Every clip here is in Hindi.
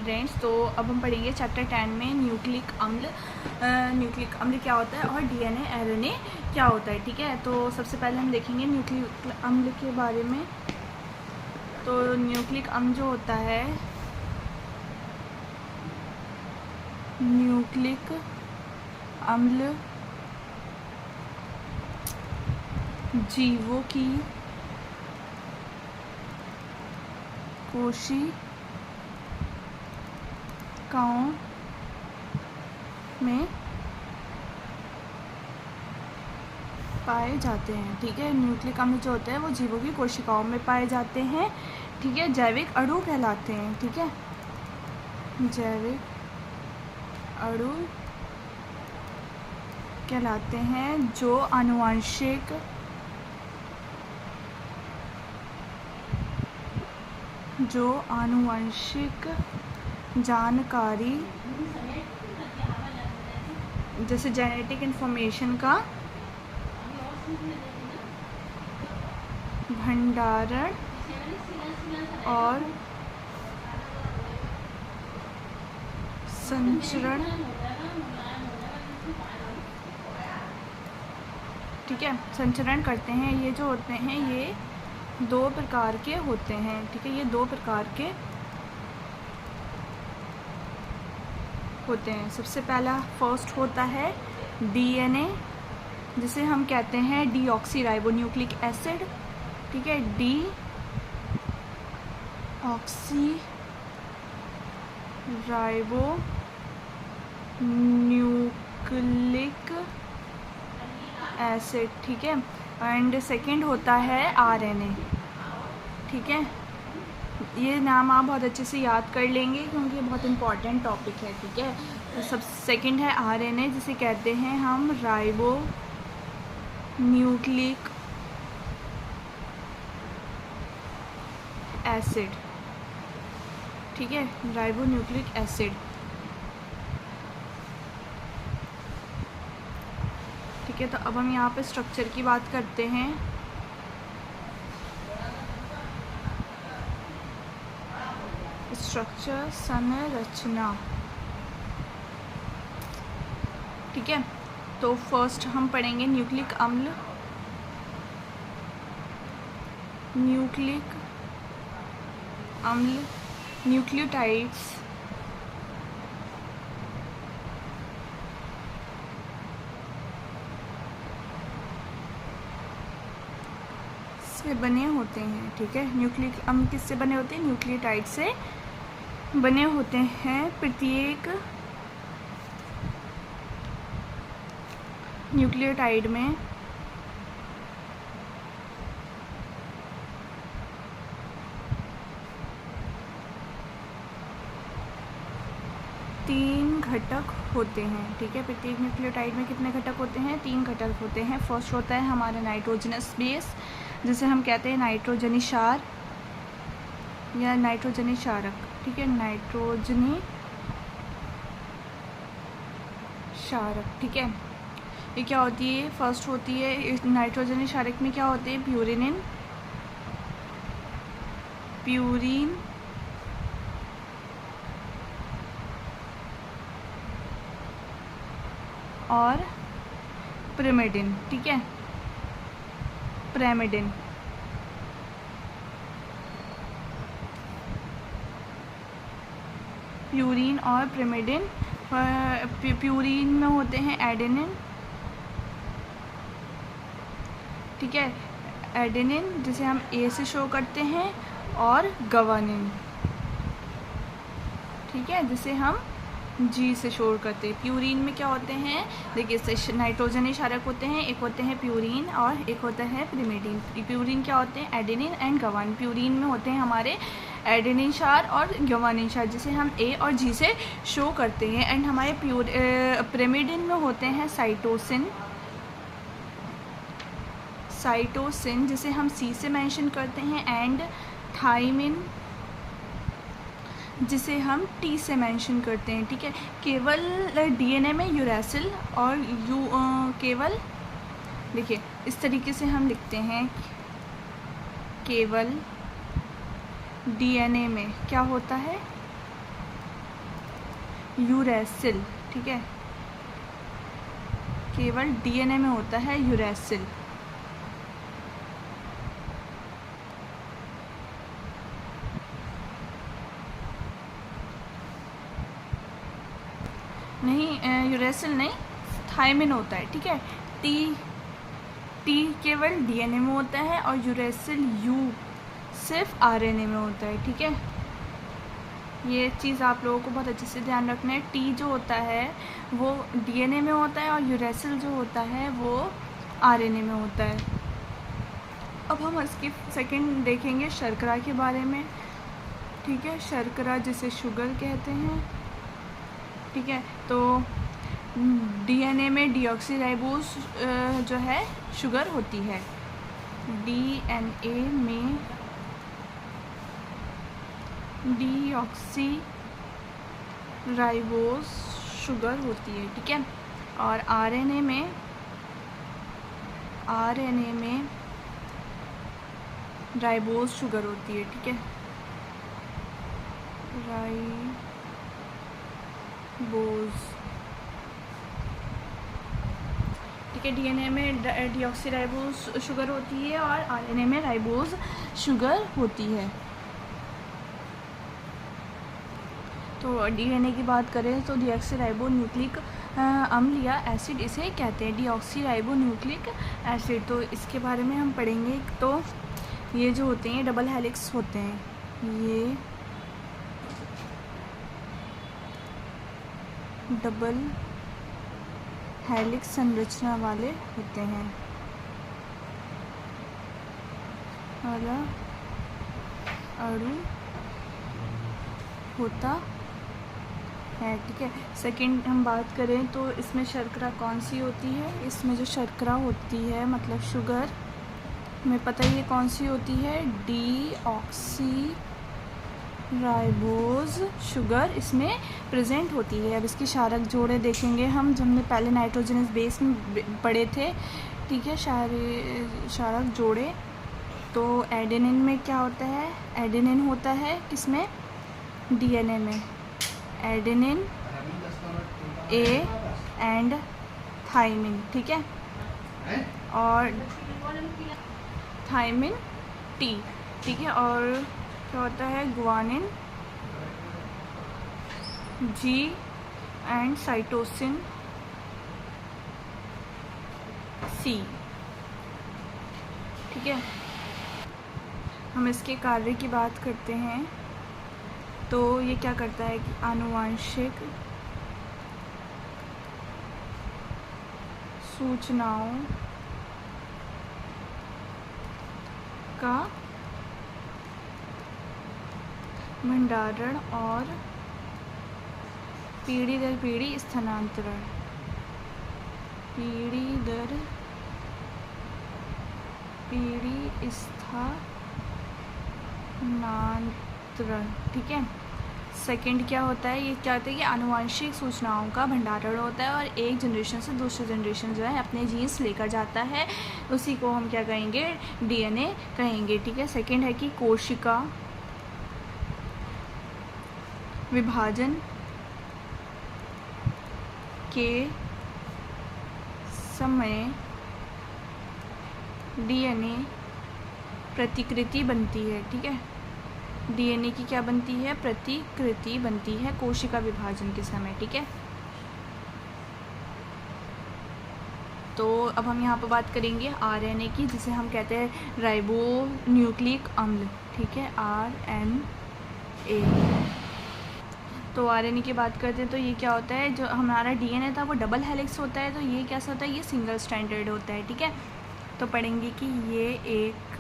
फ्रेंड्स, तो अब हम पढ़ेंगे चैप्टर 10 में न्यूक्लिक अम्ल। न्यूक्लिक अम्ल क्या होता है और डीएनए आरएनए क्या होता है। ठीक है, तो सबसे पहले हम देखेंगे न्यूक्लिक अम्ल के बारे में। तो न्यूक्लिक अम्ल जो होता है, न्यूक्लिक अम्ल जीवों की कोशिकाओं में पाए जाते हैं। ठीक है, न्यूक्लिक अम्ल जो होते हैं वो जीवों की कोशिकाओं में पाए जाते हैं। ठीक है, जैविक अणु कहलाते हैं। ठीक है, जैविक अणु कहलाते हैं जो आनुवंशिक जानकारी जैसे जेनेटिक इन्फॉर्मेशन का भंडारण और संचरण, ठीक है, संचरण करते हैं। ये जो होते हैं ये दो प्रकार के होते हैं। ठीक है, ये दो प्रकार के होते हैं। सबसे पहला फर्स्ट होता है डीएनए, जिसे हम कहते हैं डीऑक्सीराइबोन्यूक्लिक एसिड। ठीक है, डीऑक्सीराइबोन्यूक्लिक एसिड। ठीक है, एंड सेकंड होता है आरएनए। ठीक है, ये नाम आप बहुत अच्छे से याद कर लेंगे क्योंकि ये बहुत इम्पॉर्टेंट टॉपिक है। ठीक है, तो सब सेकंड है आरएनए, जिसे कहते हैं हम राइबोन्यूक्लिक एसिड। ठीक है, राइबोन्यूक्लिक एसिड। ठीक है, तो अब हम यहाँ पे स्ट्रक्चर की बात करते हैं। स्ट्रक्चर, संरचना। ठीक है, तो फर्स्ट हम पढ़ेंगे न्यूक्लिक अम्ल। न्यूक्लिक अम्ल न्यूक्लियोटाइड्स से बने होते हैं। ठीक है, न्यूक्लिक अम्ल किससे बने होते हैं? न्यूक्लियोटाइड से बने होते हैं। प्रत्येक न्यूक्लियोटाइड में तीन घटक होते हैं। ठीक है, प्रत्येक न्यूक्लियोटाइड में कितने घटक होते हैं? 3 घटक होते हैं। फर्स्ट होता है हमारा नाइट्रोजनस बेस, जिसे हम कहते हैं नाइट्रोजनी क्षार या नाइट्रोजनी क्षारक। ठीक है, नाइट्रोजनी क्षारक। ठीक है, ये क्या होती है? फर्स्ट होती है इस नाइट्रोजनी क्षारक में क्या होते हैं? प्यूरीन और पिरिमिडिन। ठीक है, पिरिमिडिन। प्यूरीन और पिरिमिडिन। प्यूरीन में होते हैं एडेनिन। ठीक है, एडेनिन जिसे हम ए से शो करते हैं, और गवानिन, ठीक है, जिसे हम जी से शोर करते हैं। प्यूरीन में क्या होते हैं? देखिए, नाइट्रोजनी क्षारक होते हैं, एक होते हैं प्यूरीन और एक होता है पिरिमिडिन। प्यूरीन क्या होते हैं? Adenine and गवानिन। प्यूरीन में होते हैं हमारे एडेनिन क्षार और गवानिन क्षार, जिसे हम ए और जी से शो करते हैं। एंड हमारे पिरिमिडिन में होते हैं साइटोसिन, जिसे हम सी से मेंशन करते हैं, एंड थाइमिन, जिसे हम टी से मेंशन करते हैं। ठीक है, केवल डीएनए में यूरेसिल और केवल देखिए इस तरीके से हम लिखते हैं, केवल डीएनए में क्या होता है? यूरेसिल, ठीक है, केवल डीएनए में होता है यूरेसिल। नहीं, यूरेसिल नहीं, थायमिन होता है, ठीक है। टी केवल डीएनए में होता है और यूरेसिल यू सिर्फ आरएनए में होता है, ठीक है। ये चीज़ आप लोगों को बहुत अच्छे से ध्यान रखना है। टी जो होता है वो डीएनए में होता है और यूरेसिल जो होता है वो आरएनए में होता है। अब हम इसकी सेकंड देखेंगे शर्करा के बारे में, ठीक है। शर्करा जिसे शुगर कहते हैं, ठीक है। तो डीएनए में डीऑक्सीराइबोज जो है शुगर होती है। डीएनए में डीऑक्सीराइबोज शुगर होती है, ठीक है। और आरएनए में राइबोज शुगर होती है, ठीक है। राइबोज, ठीक है। डीएनए में डीऑक्सीराइबोज शुगर होती है और आरएनए में राइबोज शुगर होती है। तो डीएनए की बात करें तो डीऑक्सीराइबो न्यूक्लिक अम्ल या एसिड इसे कहते हैं, डीऑक्सीराइबो न्यूक्लिक एसिड। तो इसके बारे में हम पढ़ेंगे। तो ये जो होते हैं डबल हेलिक्स होते हैं, ये डबल हेलिक्स संरचना वाले होते हैं, वाला अणु होता है, ठीक है। सेकंड हम बात करें तो इसमें शर्करा कौन सी होती है। इसमें जो शर्करा होती है मतलब शुगर, हमें पता ही है कौन सी होती है, डीऑक्सीराइबोज शुगर इसमें प्रेजेंट होती है। अब इसकी क्षारक जोड़े देखेंगे हम, जो हमने पहले नाइट्रोजनस बेस में पढ़े थे, ठीक है। क्षारक जोड़े, तो एडेनिन में क्या होता है, एडेनिन होता है किसमें, डीएनए में, एडेनिन ए एंड थाइमिन, ठीक है। और थाइमिन टी, ठीक है। और क्या होता है, guanine G and cytosine C, ठीक है। हम इसके कार्य की बात करते हैं तो ये क्या करता है कि आनुवांशिक सूचनाओं का भंडारण और पीढ़ी दर पीढ़ी स्थानांतरण, पीढ़ी दर पीढ़ी स्थानांतरण, ठीक है। सेकंड क्या होता है, ये क्या होता है कि आनुवांशिक सूचनाओं का भंडारण होता है और एक जनरेशन से दूसरे जनरेशन जो है अपने जीन्स लेकर जाता है, उसी को हम क्या कहेंगे, डीएनए कहेंगे, ठीक है। सेकंड है कि कोशिका विभाजन के समय डीएनए प्रतिकृति बनती है, ठीक है। डीएनए की क्या बनती है, प्रतिकृति बनती है कोशिका विभाजन के समय, ठीक है। तो अब हम यहाँ पर बात करेंगे आरएनए की, जिसे हम कहते हैं राइबो न्यूक्लिक अम्ल, ठीक है, आरएनए। तो आरएनए की बात करते हैं तो ये क्या होता है, जो हमारा डीएनए था वो डबल हेलिक्स होता है, तो ये कैसा होता है, ये सिंगल स्ट्रैंडेड होता है, ठीक है। तो पढ़ेंगे कि ये एक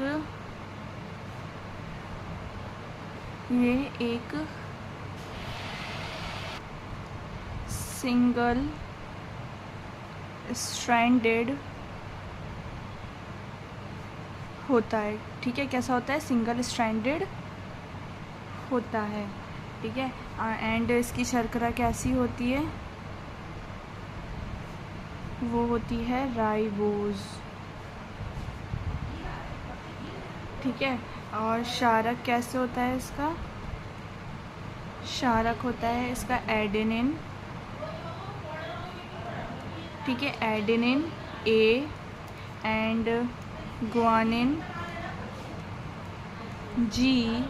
सिंगल स्ट्रैंडेड होता है, ठीक है। कैसा होता है, सिंगल स्ट्रैंडेड होता है, ठीक है। एंड इसकी शर्करा कैसी होती है, वो होती है राइबोज, ठीक है। और क्षारक कैसे होता है इसका, क्षारक होता है इसका एडेनिन, ठीक है, adenine A, and guanine G,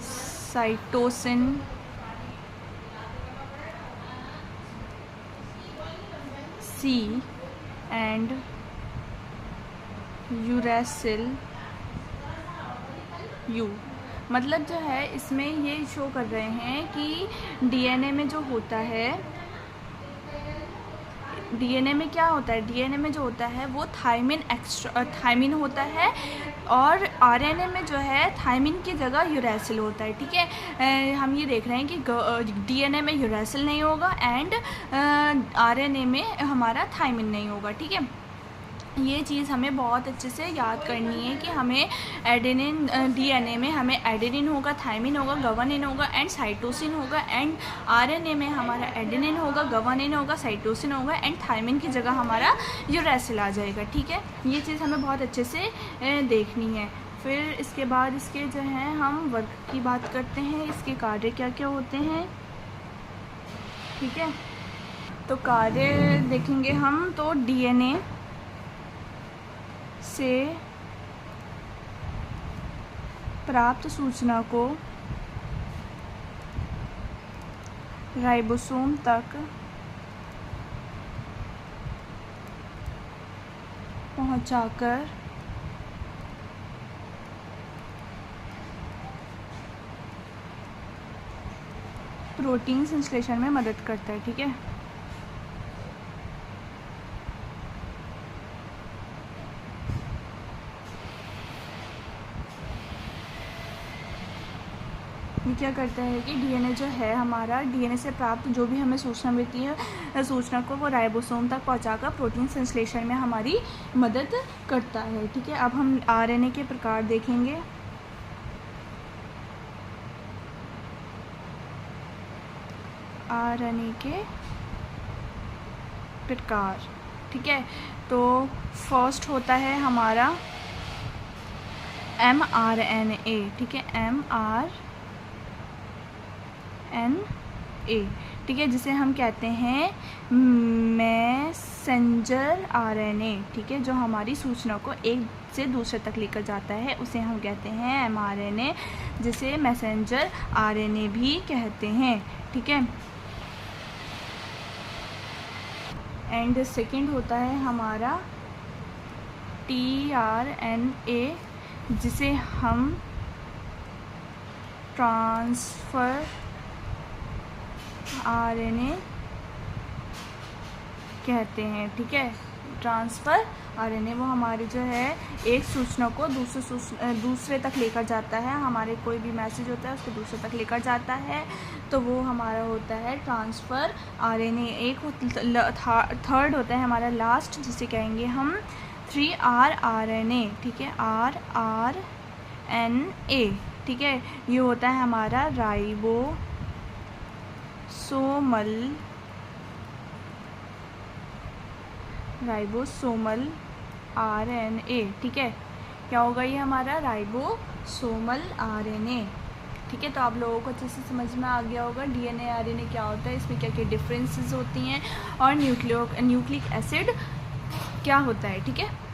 cytosine C, and uracil U. मतलब जो है इसमें ये शो कर रहे हैं कि डीएनए में जो होता है, डीएनए में क्या होता है, डीएनए में जो होता है वो थायमिन होता है, और आरएनए में जो है थायमिन की जगह यूरेसिल होता है, ठीक है। हम ये देख रहे हैं कि डीएनए में यूरेसिल नहीं होगा एंड आरएनए में हमारा थायमिन नहीं होगा, ठीक है। ये चीज़ हमें बहुत अच्छे से याद करनी है कि हमें एडेनिन, डीएनए में हमें एडेनिन होगा, थायमिन होगा, गवानिन होगा एंड साइटोसिन होगा, एंड आरएनए में हमारा एडेनिन होगा, गवानिन होगा, साइटोसिन होगा एंड थायमिन की जगह हमारा यूरेसिल आ जाएगा, ठीक है। ये चीज़ हमें बहुत अच्छे से देखनी है। फिर इसके बाद इसके जो हैं हम वर्क की बात करते हैं, इसके कार्य क्या क्या होते हैं, ठीक है। तो कार्य देखेंगे हम, तो डीएनए से प्राप्त सूचना को राइबोसोम तक पहुंचाकर प्रोटीन संश्लेषण में मदद करता है, ठीक है। ये क्या करता है कि डीएनए जो है हमारा, डीएनए से प्राप्त जो भी हमें सूचना मिलती है, सूचना को वो राइबोसोम तक पहुंचाकर प्रोटीन संश्लेषण में हमारी मदद करता है, ठीक है। अब हम आरएनए के प्रकार देखेंगे। आरएनए के प्रकार, ठीक है। तो फर्स्ट होता है हमारा mRNA, ठीक है, mRNA, ठीक है, जिसे हम कहते हैं मैसेंजर आरएनए, ठीक है, जो हमारी सूचना को एक से दूसरे तक लेकर जाता है, उसे हम कहते हैं mRNA, जिसे मैसेंजर आरएनए भी कहते हैं, ठीक है। एंड सेकंड होता है हमारा tRNA, जिसे हम ट्रांसफ़र आरएनए कहते हैं, ठीक है। ट्रांसफ़र आरएनए वो हमारी जो है एक सूचना को दूसरे तक लेकर जाता है, हमारे कोई भी मैसेज होता है उसको दूसरे तक लेकर जाता है, तो वो हमारा होता है ट्रांसफ़र आरएनए। एक थर्ड होता है हमारा लास्ट, जिसे कहेंगे हम 3R आरएनए, ठीक है, RRNA, ठीक है। ये होता है हमारा राइबोसोमल आरएनए, ठीक है। क्या होगा ये हमारा राइबोसोमल आरएनए, ठीक है। तो आप लोगों को अच्छे से समझ में आ गया होगा डीएनए आरएनए क्या होता है, इसमें क्या क्या डिफरेंसेस होती हैं और न्यूक्लिक एसिड क्या होता है, ठीक है।